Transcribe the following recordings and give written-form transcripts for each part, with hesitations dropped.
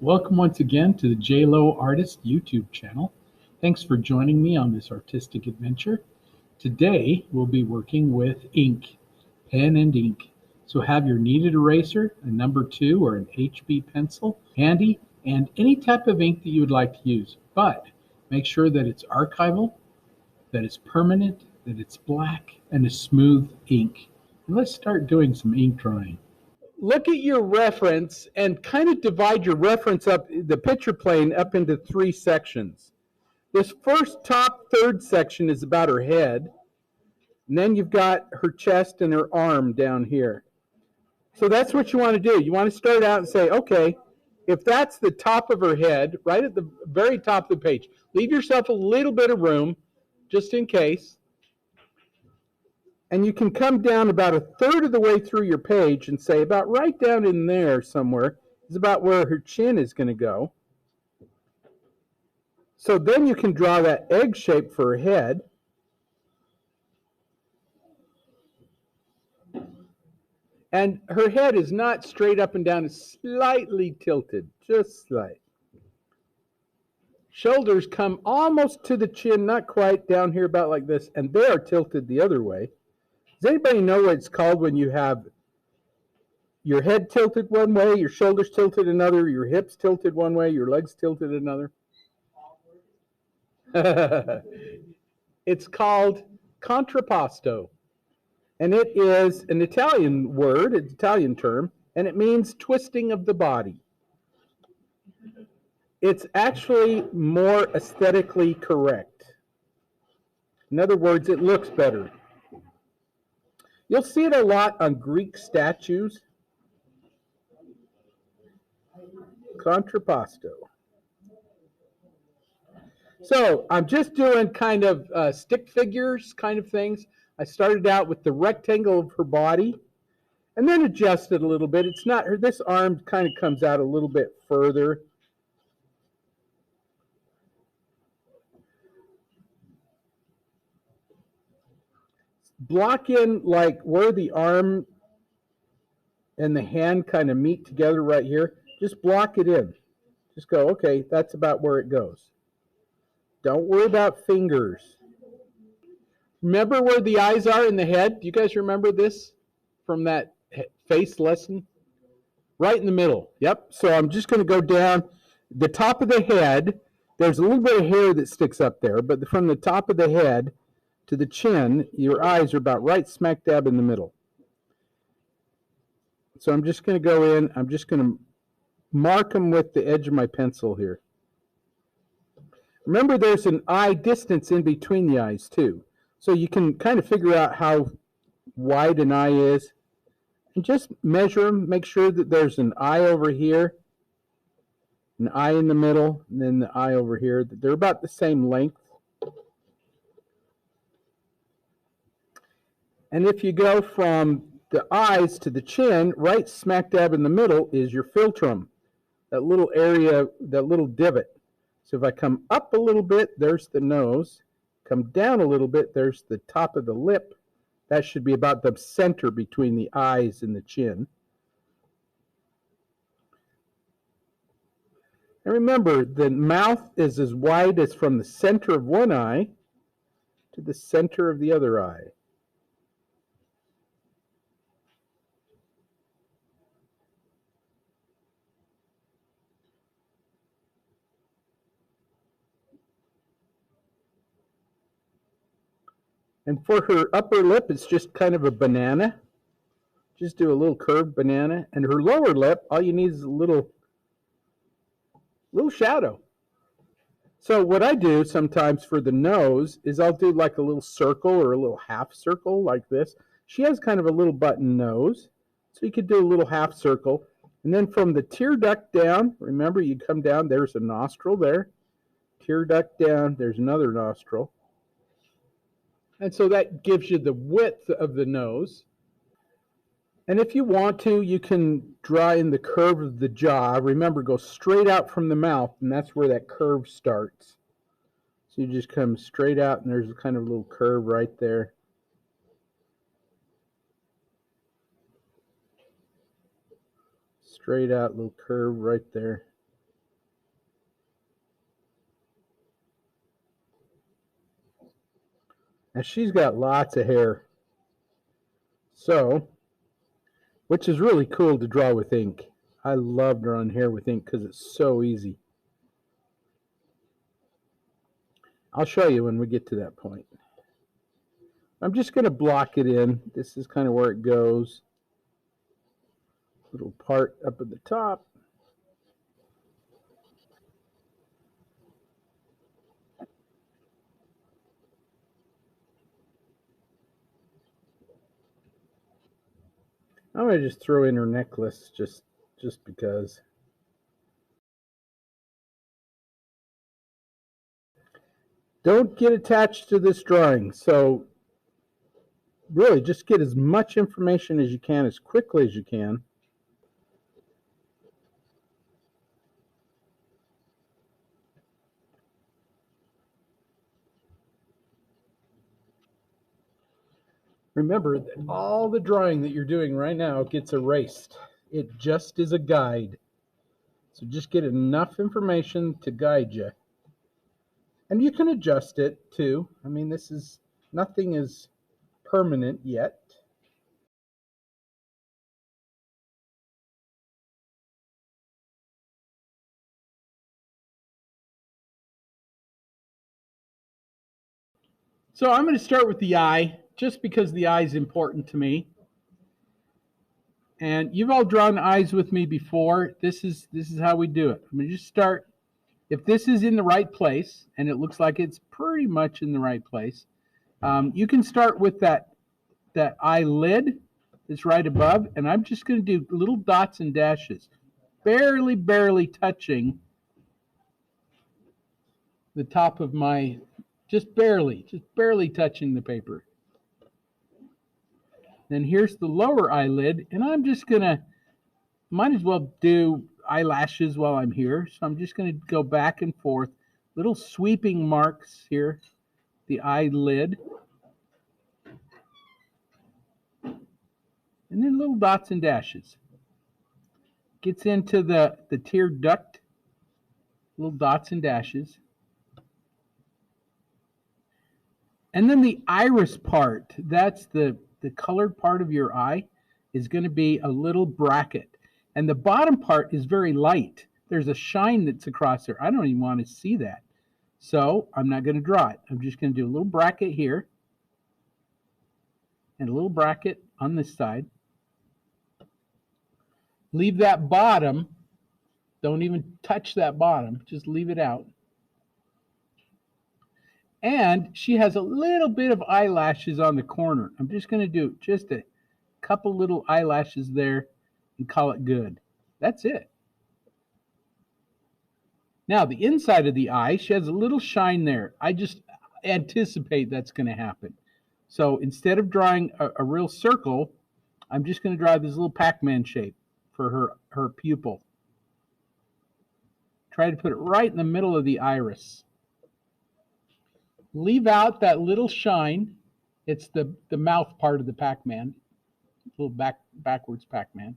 Welcome once again to the J Lowe Artist YouTube channel. Thanks for joining me on this artistic adventure. Today we'll be working with ink, pen and ink. So have your kneaded eraser, a number 2 or an HB pencil handy, and any type of ink that you would like to use. But make sure that it's archival, that it's permanent, that it's black, and a smooth ink. And let's start doing some ink drawing. Look at your reference and kind of divide your reference up, the picture plane, up into 3 sections. This first top third section is about her head, and then you've got her chest and her arm down here. So that's what you want to do. You want to start out and say, okay, if that's the top of her head, right at the very top of the page, leave yourself a little bit of room just in case. And you can come down about a third of the way through your page and say about right down in there somewhere is about where her chin is going to go. So then you can draw that egg shape for her head. And her head is not straight up and down, it's slightly tilted, just slight. Shoulders come almost to the chin, not quite, down here about like this, and they are tilted the other way. Does anybody know what it's called when you have your head tilted one way, your shoulders tilted another, your hips tilted one way, your legs tilted another? It's called contrapposto. And it is an Italian word, an Italian term, and it means twisting of the body. It's actually more aesthetically correct. In other words, it looks better. You'll see it a lot on Greek statues. Contrapposto. So I'm just doing kind of stick figures kind of things. I started out with the rectangle of her body and then adjusted a little bit. It's not her, this arm kind of comes out a little bit further. Block in like where the arm and the hand kind of meet together right here. Just block it in. Just go, okay, that's about where it goes. Don't worry about fingers. Remember where the eyes are in the head? Do you guys remember this from that face lesson? Right in the middle. Yep. So I'm just going to go down the top of the head. There's a little bit of hair that sticks up there, but from the top of the head to the chin, your eyes are about right smack dab in the middle. So I'm just going to go in. I'm just going to mark them with the edge of my pencil here. Remember, there's an eye distance in between the eyes, too. So you can kind of figure out how wide an eye is. And just measure them. Make sure that there's an eye over here, an eye in the middle, and then the eye over here. They're about the same length. And if you go from the eyes to the chin, right smack dab in the middle is your philtrum, that little area, that little divot. So if I come up a little bit, there's the nose. Come down a little bit, there's the top of the lip. That should be about the center between the eyes and the chin. And remember, the mouth is as wide as from the center of one eye to the center of the other eye. And for her upper lip, it's just kind of a banana. Just do a little curved banana. And her lower lip, all you need is a little shadow. So what I do sometimes for the nose is I'll do like a little circle or a little half circle like this. She has kind of a little button nose. So you could do a little half circle. And then from the tear duct down, remember you come down, there's a nostril there. Tear duct down, there's another nostril. And so that gives you the width of the nose. And if you want to, you can draw in the curve of the jaw. Remember, go straight out from the mouth, and that's where that curve starts. So you just come straight out, and there's a kind of little curve right there. Straight out, little curve right there. Now she's got lots of hair, so, which is really cool to draw with ink. I love drawing hair with ink because it's so easy. I'll show you when we get to that point. I'm just going to block it in. This is kind of where it goes. Little part up at the top. I'm going to just throw in her necklace just because. Don't get attached to this drawing. So really just get as much information as you can as quickly as you can. Remember that all the drawing that you're doing right now gets erased. It just is a guide. So just get enough information to guide you. And you can adjust it too. I mean, nothing is permanent yet. So I'm going to start with the eye, just because the eye is important to me. And you've all drawn eyes with me before. This is how we do it. I'm going to just start. If this is in the right place, and it looks like it's pretty much in the right place, you can start with that eyelid that's right above, and I'm just going to do little dots and dashes, barely touching the top of my, just barely touching the paper. Then here's the lower eyelid, and I'm just going to, might as well do eyelashes while I'm here. So I'm just going to go back and forth, little sweeping marks here, the eyelid, and then little dots and dashes. Gets into the tear duct, little dots and dashes. And then the iris part, that's the colored part of your eye, is going to be a little bracket. And the bottom part is very light. There's a shine that's across there. I don't even want to see that. So I'm not going to draw it. I'm just going to do a little bracket here and a little bracket on this side. Leave that bottom. Don't even touch that bottom. Just leave it out. And she has a little bit of eyelashes on the corner. I'm just going to do just a couple little eyelashes there and call it good. That's it. Now, the inside of the eye, she has a little shine there. I just anticipate that's going to happen. So instead of drawing a real circle, I'm just going to draw this little Pac-Man shape for her pupil. Try to put it right in the middle of the iris. Leave out that little shine. It's the mouth part of the Pac-Man, little backwards Pac-Man.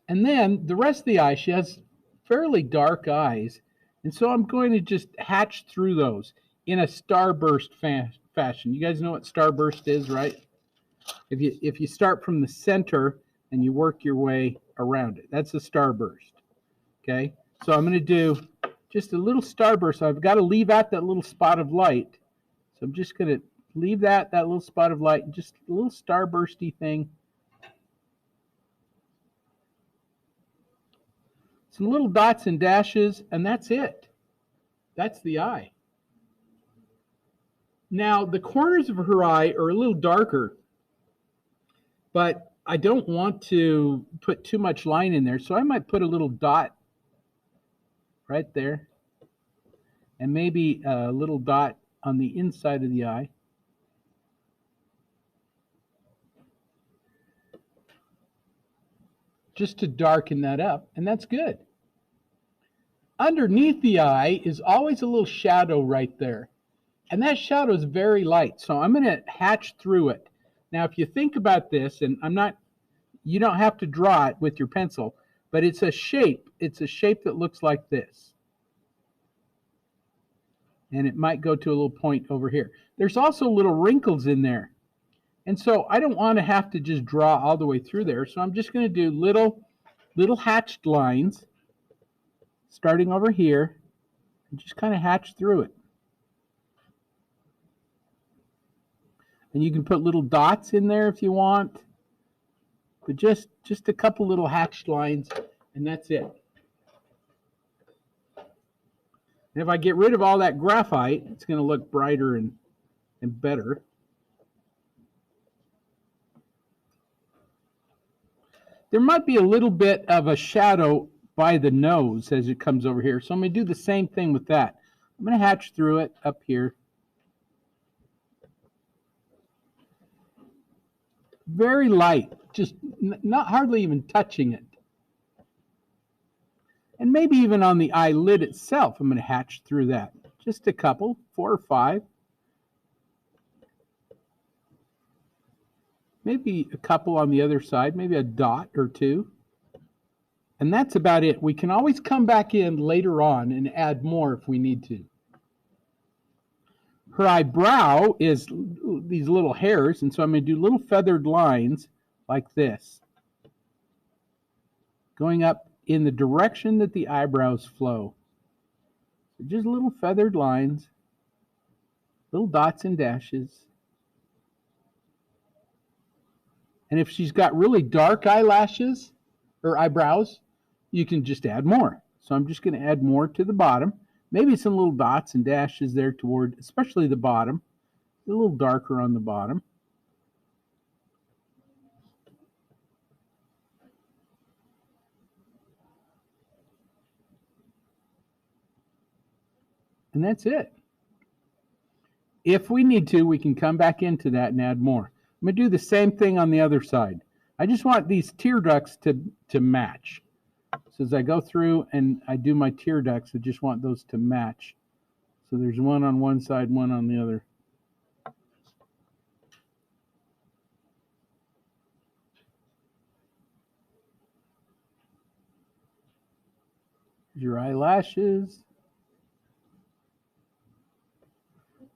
And then the rest of the eye, she has fairly dark eyes, and so I'm going to just hatch through those in a starburst fashion. You guys know what starburst is, right? If you start from the center and you work your way around it, that's a starburst. Okay, so I'm going to do just a little starburst. So I've got to leave out that little spot of light. So I'm just going to leave that little spot of light, just a little starbursty thing. Some little dots and dashes, and that's it. That's the eye. Now, the corners of her eye are a little darker, but I don't want to put too much line in there, so I might put a little dot right there, and maybe a little dot on the inside of the eye. Just to darken that up, and that's good. Underneath the eye is always a little shadow right there, and that shadow is very light, so I'm going to hatch through it. Now, if you think about this, and you don't have to draw it with your pencil, but it's a shape. It's a shape that looks like this. and it might go to a little point over here. There's also little wrinkles in there. And so I don't want to have to just draw all the way through there. So I'm just going to do little hatched lines starting over here and just kind of hatch through it. And you can put little dots in there if you want, but just a couple little hatched lines, and that's it. And if I get rid of all that graphite, it's going to look brighter and better. There might be a little bit of a shadow by the nose as it comes over here. So I'm going to do the same thing with that. I'm going to hatch through it up here. Very light, just not hardly even touching it. And maybe even on the eyelid itself, I'm going to hatch through that. Just a couple, 4 or 5. Maybe a couple on the other side, maybe a dot or 2. And that's about it. We can always come back in later on and add more if we need to. Her eyebrow is these little hairs, and so I'm going to do little feathered lines like this, going up in the direction that the eyebrows flow. So just little feathered lines, little dots and dashes. And if she's got really dark eyelashes or eyebrows, you can just add more. So I'm just going to add more to the bottom. Maybe some little dots and dashes there toward, especially the bottom. A little darker on the bottom. And that's it. If we need to, we can come back into that and add more. I'm going to do the same thing on the other side. I just want these tear ducts to match. So as I go through and I do my tear ducts, I just want those to match. So there's one on one side, one on the other. Your eyelashes.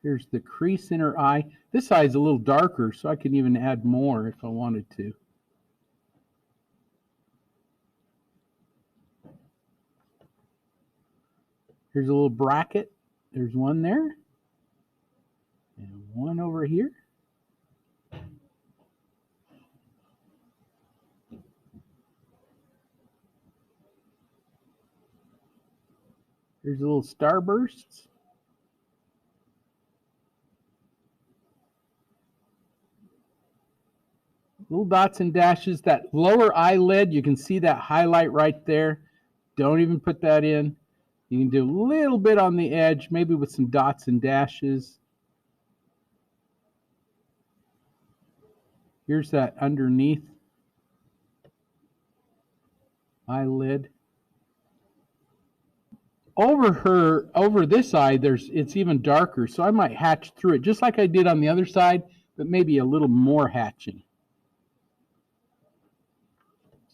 Here's the crease in her eye. This eye is a little darker, so I can even add more if I wanted to. Here's a little bracket. There's one there. And one over here. Here's little starbursts. Little dots and dashes. That lower eyelid, you can see that highlight right there. Don't even put that in. You can do a little bit on the edge, maybe with some dots and dashes. Here's that underneath eyelid. Over this eye, it's even darker, so I might hatch through it, just like I did on the other side, but maybe a little more hatching.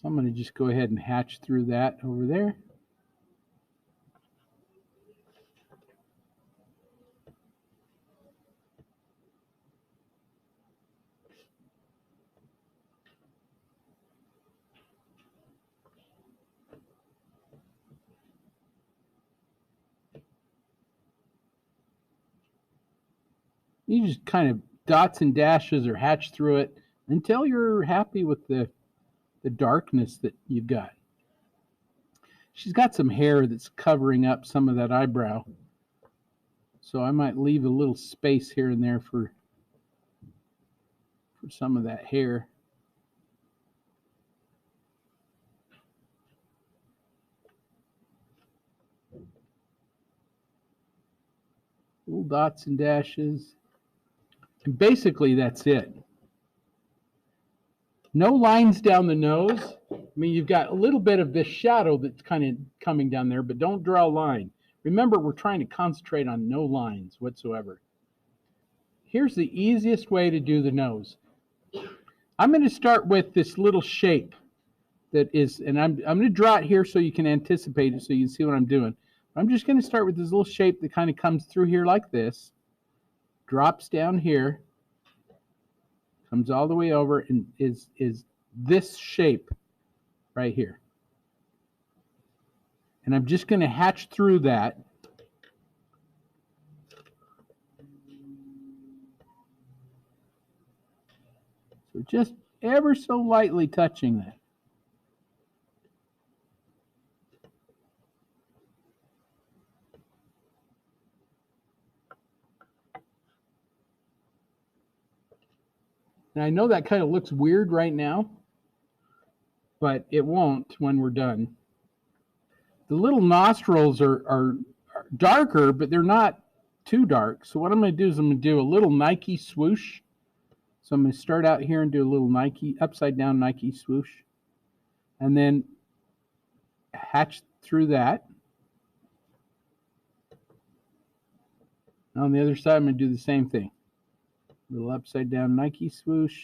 So I'm going to just go ahead and hatch through that over there. You just kind of dots and dashes or hatch through it until you're happy with the darkness that you've got. She's got some hair that's covering up some of that eyebrow. So I might leave a little space here and there for some of that hair. Little dots and dashes. And basically that's it. No lines down the nose. I mean, you've got a little bit of this shadow that's kind of coming down there, but don't draw a line. Remember, we're trying to concentrate on no lines whatsoever. Here's the easiest way to do the nose. I'm going to start with this little shape that is, and I'm going to draw it here so you can anticipate it, so you can see what I'm doing. I'm just going to start with this little shape that kind of comes through here like this, drops down here, comes all the way over, and is this shape right here. And I'm just going to hatch through that. So just ever so lightly touching that. And I know that kind of looks weird right now, but it won't when we're done. The little nostrils are darker, but they're not too dark. So what I'm going to do is I'm going to do a little Nike swoosh. So I'm going to start out here and do a little Nike, upside down Nike swoosh. And then hatch through that. On the other side, I'm going to do the same thing. Little upside down Nike swoosh.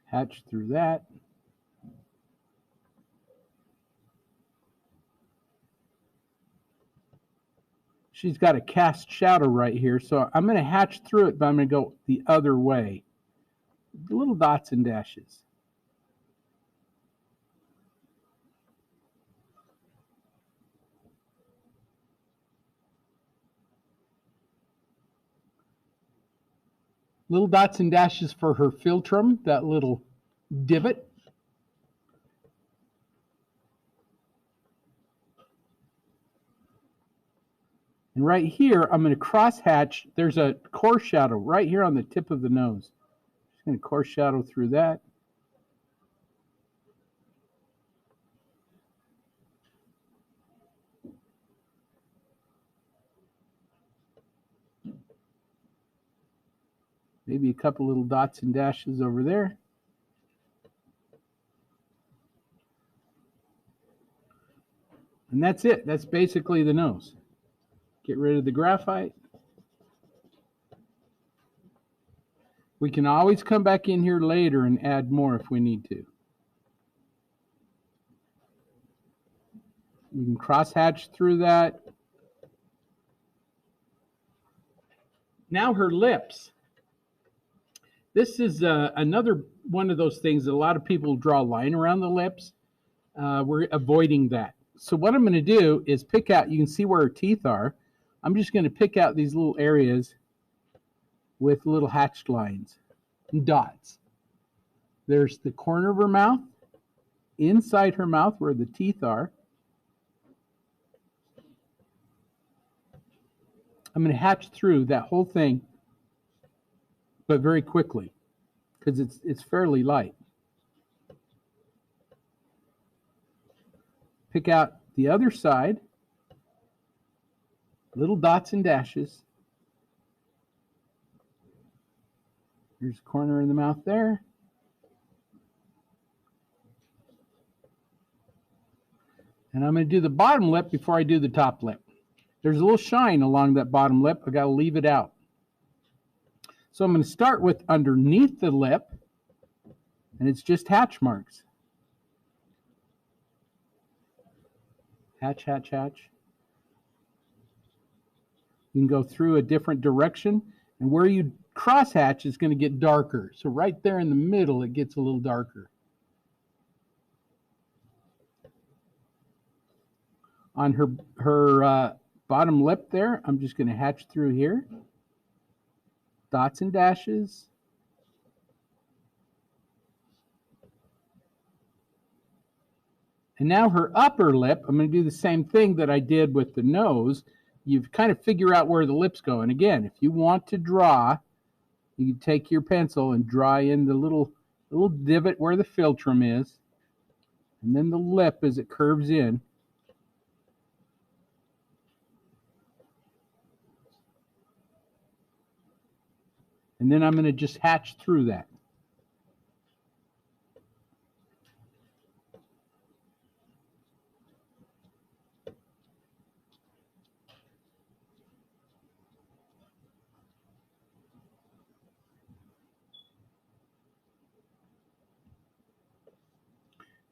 Hatch through that. She's got a cast shadow right here, so I'm going to hatch through it, but I'm going to go the other way. Little dots and dashes. Little dots and dashes for her philtrum, that little divot. And right here, I'm going to cross hatch. There's a core shadow right here on the tip of the nose. Just going to core shadow through that. Maybe a couple little dots and dashes over there. And that's it. That's basically the nose. Get rid of the graphite. We can always come back in here later and add more if we need to. You can cross hatch through that. Now her lips. This is another one of those things that a lot of people draw a line around the lips. We're avoiding that. So what I'm going to do is pick out, you can see where her teeth are. I'm just going to pick out these little areas with little hatched lines and dots. There's the corner of her mouth, inside her mouth where the teeth are. I'm going to hatch through that whole thing, but very quickly because it's fairly light. Pick out the other side, little dots and dashes. There's a corner of the mouth there. And I'm going to do the bottom lip before I do the top lip. There's a little shine along that bottom lip. I got to leave it out. So I'm going to start with underneath the lip, and it's just hatch marks. Hatch, hatch, hatch. You can go through a different direction, and where you cross hatch is going to get darker. So right there in the middle, it gets a little darker. On her bottom lip there, I'm just going to hatch through here. Dots and dashes. And now her upper lip, I'm going to do the same thing that I did with the nose. You kind of figure out where the lips go. And again, if you want to draw, you can take your pencil and draw in the little divot where the philtrum is. And then the lip as it curves in. And then I'm going to just hatch through that.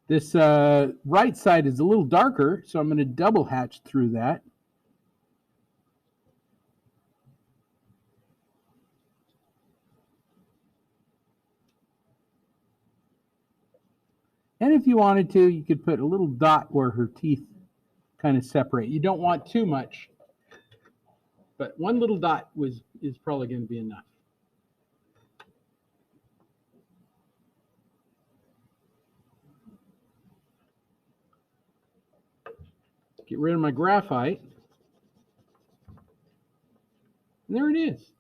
This right side is a little darker, so I'm going to double hatch through that. And if you wanted to, you could put a little dot where her teeth kind of separate. You don't want too much, but one little dot is probably going to be enough. Get rid of my graphite. And there it is.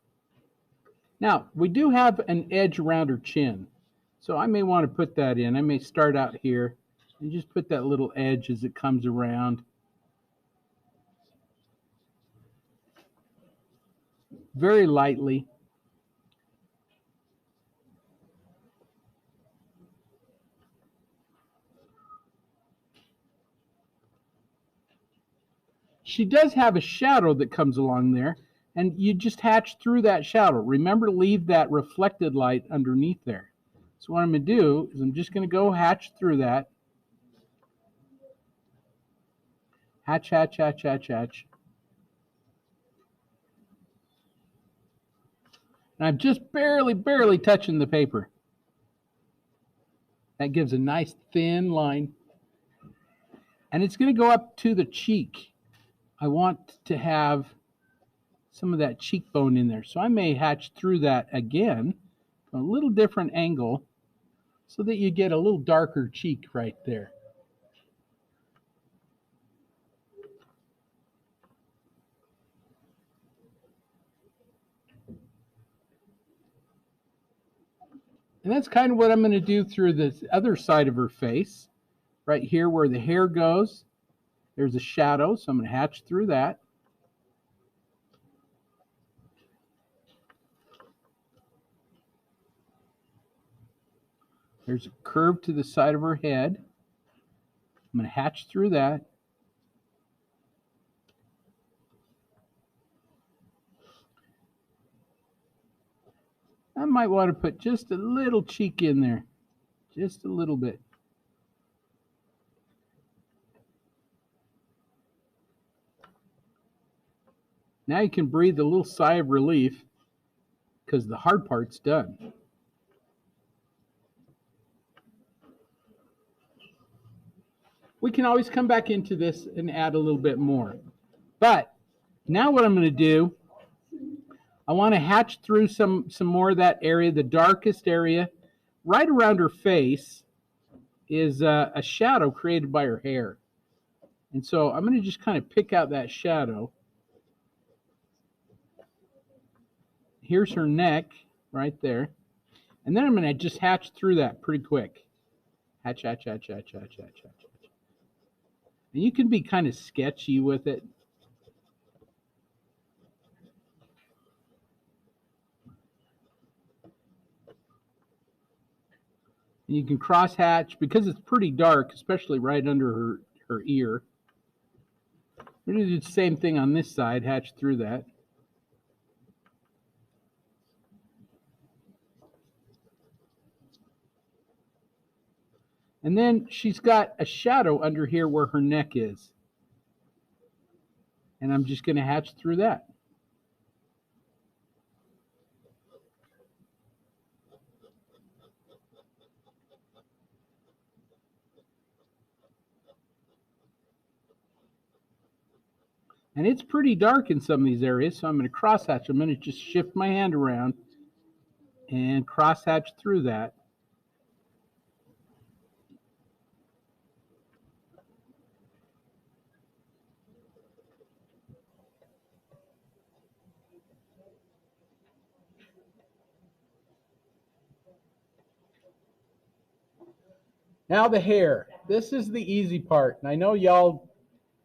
Now, we do have an edge around her chin, so I may want to put that in. I may start out here and just put that little edge as it comes around. Very lightly. She does have a shadow that comes along there, and you just hatch through that shadow. Remember, leave that reflected light underneath there. So what I'm going to do is I'm just going to go hatch through that. Hatch, hatch, hatch, hatch, hatch. And I'm just barely touching the paper. That gives a nice thin line. And it's going to go up to the cheek. I want to have some of that cheekbone in there. So I may hatch through that again, from a little different angle, so that you get a little darker cheek right there. And that's kind of what I'm going to do through this other side of her face. Right here where the hair goes, there's a shadow, so I'm going to hatch through that. There's a curve to the side of her head. I'm going to hatch through that. I might want to put just a little cheek in there, just a little bit. Now you can breathe a little sigh of relief because the hard part's done. We can always come back into this and add a little bit more. But now what I'm going to do, I want to hatch through some more of that area, the darkest area. Right around her face is a shadow created by her hair. And so I'm going to just kind of pick out that shadow. Here's her neck right there. And then I'm going to just hatch through that pretty quick. Hatch, hatch, hatch, hatch, hatch, hatch, hatch. And you can be kind of sketchy with it. And you can cross hatch because it's pretty dark, especially right under her ear. We're going to do the same thing on this side, hatch through that. And then she's got a shadow under here where her neck is. And I'm just going to hatch through that. And it's pretty dark in some of these areas, so I'm going to cross hatch. I'm going to just shift my hand around and cross hatch through that. Now the hair. This is the easy part. And I know y'all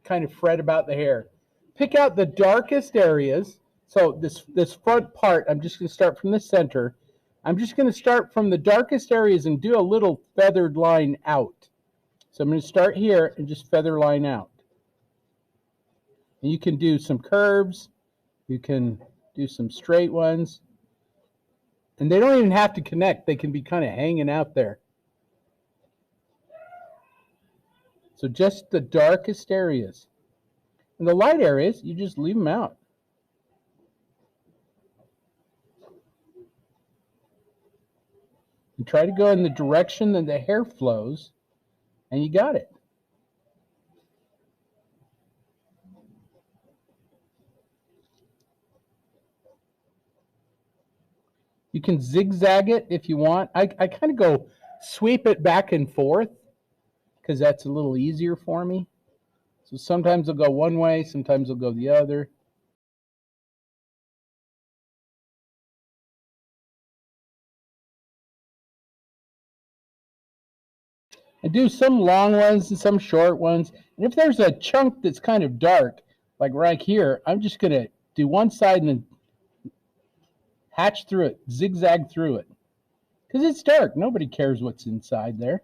kind of fret about the hair. Pick out the darkest areas. So this front part, I'm just going to start from the center. I'm just going to start from the darkest areas and do a little feathered line out. So I'm going to start here and just feather line out. And you can do some curves. You can do some straight ones. And they don't even have to connect. They can be kind of hanging out there. So just the darkest areas. And the light areas, you just leave them out. And try to go in the direction that the hair flows, and you got it. You can zigzag it if you want. I kind of go sweep it back and forth because that's a little easier for me. So sometimes I'll go one way, sometimes I'll go the other. I do some long ones and some short ones. And if there's a chunk that's kind of dark, like right here, I'm just going to do one side and then hatch through it, zigzag through it. Because it's dark. Nobody cares what's inside there.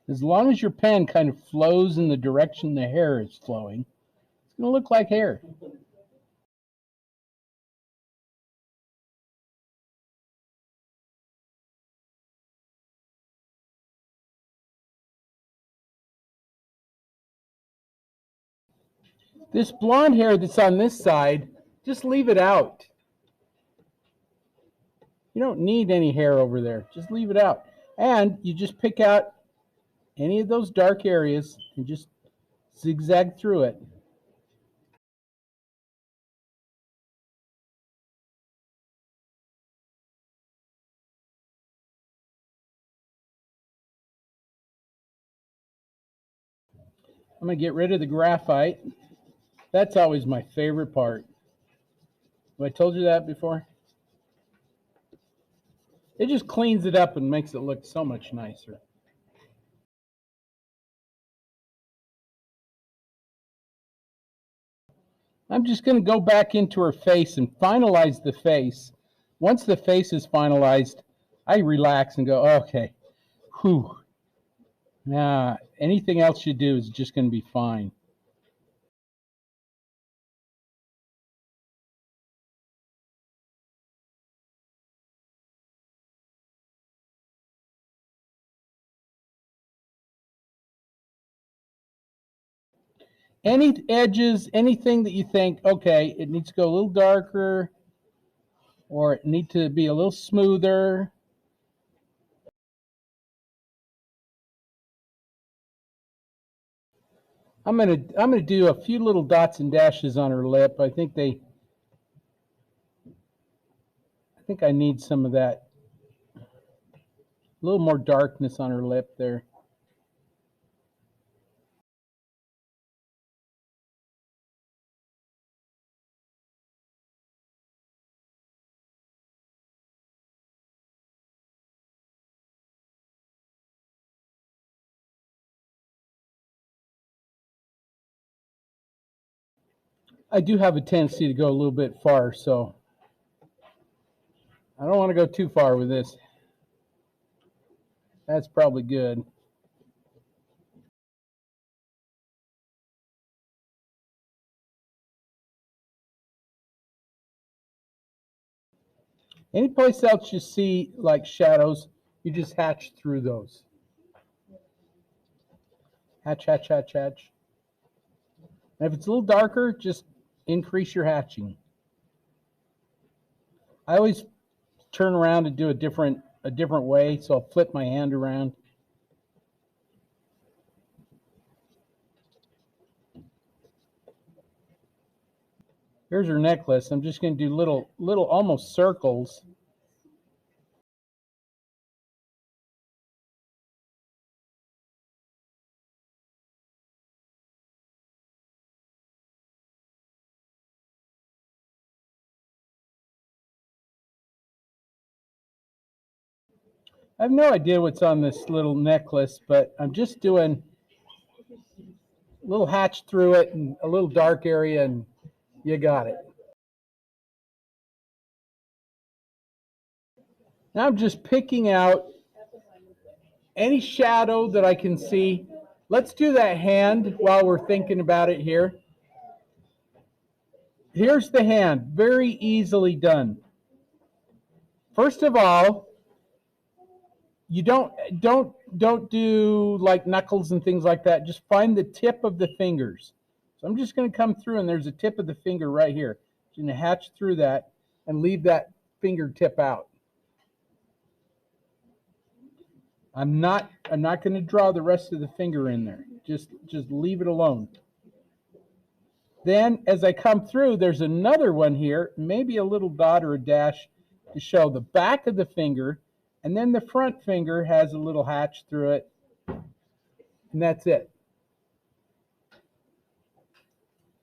As long as your pen kind of flows in the direction the hair is flowing, it's going to look like hair. This blonde hair that's on this side, just leave it out. You don't need any hair over there. Just leave it out. And you just pick out any of those dark areas and just zigzag through it. I'm going to get rid of the graphite. That's always my favorite part. Have I told you that before? It just cleans it up and makes it look so much nicer. I'm just going to go back into her face and finalize the face. Once the face is finalized, I relax and go, okay, whew. Nah, anything else you do is just going to be fine. Any edges, anything that you think, okay, it needs to go a little darker or it needs to be a little smoother. I'm gonna do a few little dots and dashes on her lip. I think I need some of that. A little more darkness on her lip there. I do have a tendency to go a little bit far, so I don't want to go too far with this. That's probably good. Any place else you see like shadows, you just hatch through those. Hatch, hatch, hatch, hatch. And if it's a little darker, just increase your hatching. I always turn around and do a different way, so I'll flip my hand around. Here's her necklace. I'm just going to do little almost circles. I have no idea what's on this little necklace, but I'm just doing a little hatch through it and a little dark area, and you got it. Now I'm just picking out any shadow that I can see. Let's do that hand while we're thinking about it here. Here's the hand, very easily done. First of all, you don't do like knuckles and things like that. Just find the tip of the fingers. So I'm just going to come through, and there's a tip of the finger right here. I'm going to hatch through that and leave that fingertip out. I'm not going to draw the rest of the finger in there. Just leave it alone. Then as I come through, there's another one here, maybe a little dot or a dash to show the back of the finger, and then the front finger has a little hatch through it, and that's it.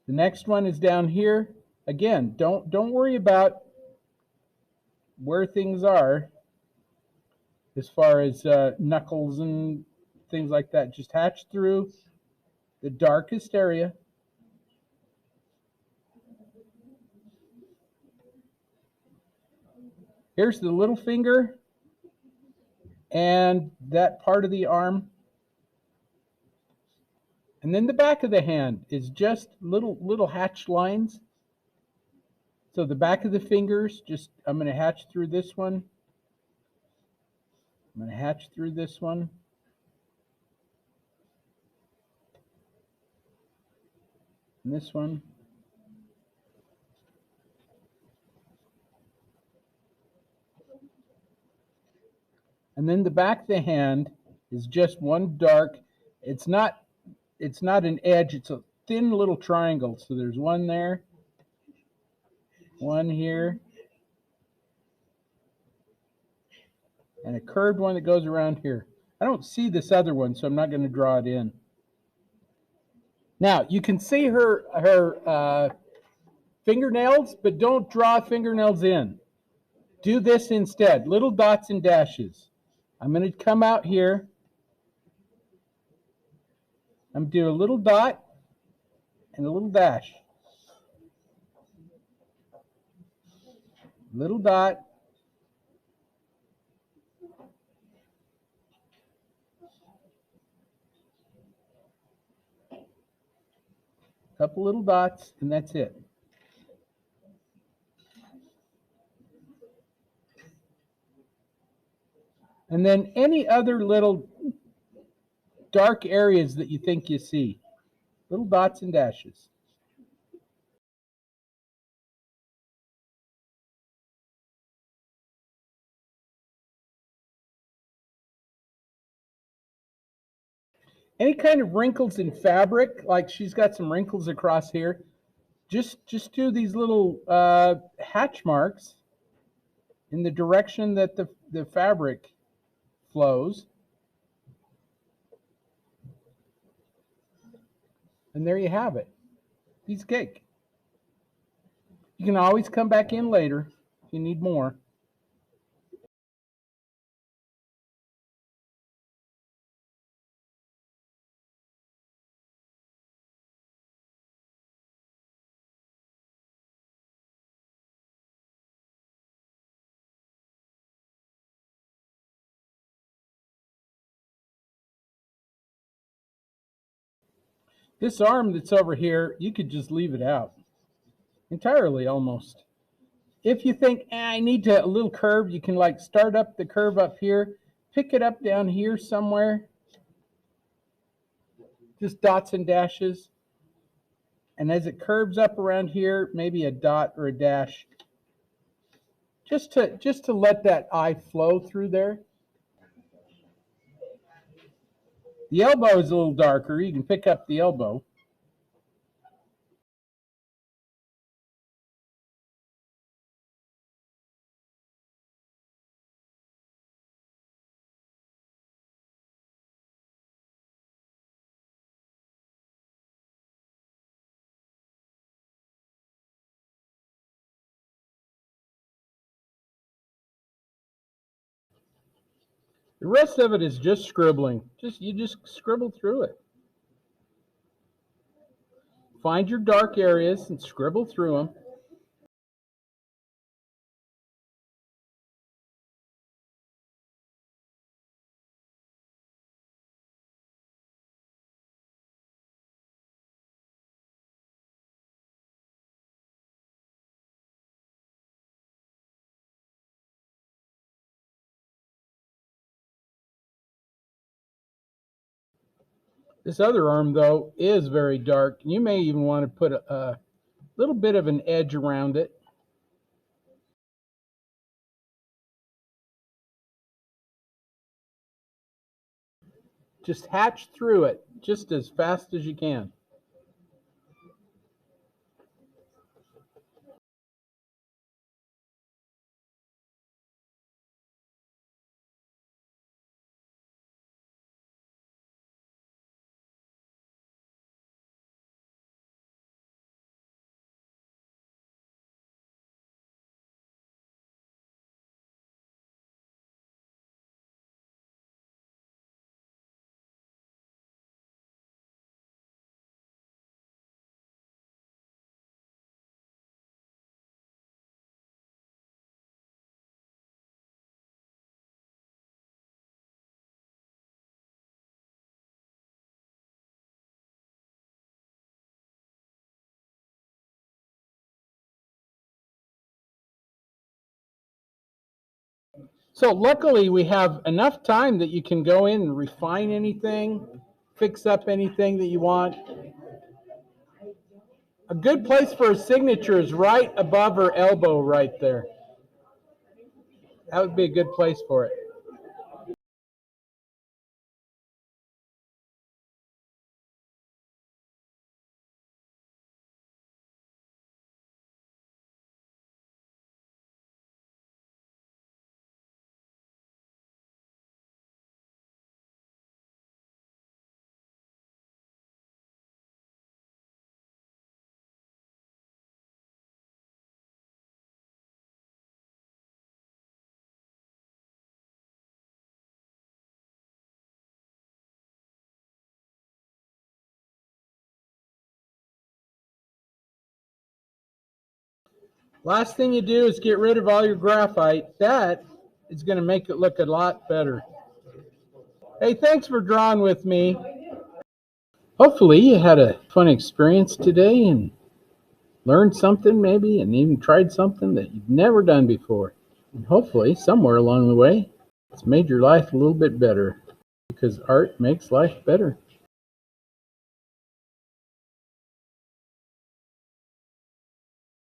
The next one is down here. Again, don't worry about where things are as far as knuckles and things like that. Just hatch through the darkest area. Here's the little finger and that part of the arm. And then the back of the hand is just little hatch lines. So the back of the fingers, I'm going to hatch through this one. I'm going to hatch through this one. And this one. And then the back of the hand is just one dark. It's not an edge, it's a thin little triangle. So there's one there, one here, and a curved one that goes around here. I don't see this other one, so I'm not going to draw it in. Now, you can see her fingernails, but don't draw fingernails in. Do this instead, little dots and dashes. I'm going to come out here. I'm going to do a little dot and a little dash. Little dot. Couple little dots, and that's it. And then any other little dark areas that you think you see. Little dots and dashes. Any kind of wrinkles in fabric, like she's got some wrinkles across here, just do these little hatch marks in the direction that the fabric flows. And there you have it. Piece of cake. You can always come back in later if you need more. This arm that's over here, you could just leave it out entirely almost. If you think, I need a little curve, you can like start up the curve up here, pick it up down here somewhere, just dots and dashes. And as it curves up around here, maybe a dot or a dash, just to let that eye flow through there. The elbow is a little darker. You can pick up the elbow. The rest of it is just scribbling. You just scribble through it. Find your dark areas and scribble through them. This other arm, though, is very dark. You may even want to put a little bit of an edge around it. Just hatch through it just as fast as you can. So luckily we have enough time that you can go in and refine anything, fix up anything that you want. A good place for a signature is right above her elbow right there. That would be a good place for it. Last thing you do is get rid of all your graphite. That is going to make it look a lot better. Hey, thanks for drawing with me. Hopefully you had a fun experience today and learned something maybe, and even tried something that you've never done before. And hopefully somewhere along the way it's made your life a little bit better, because art makes life better.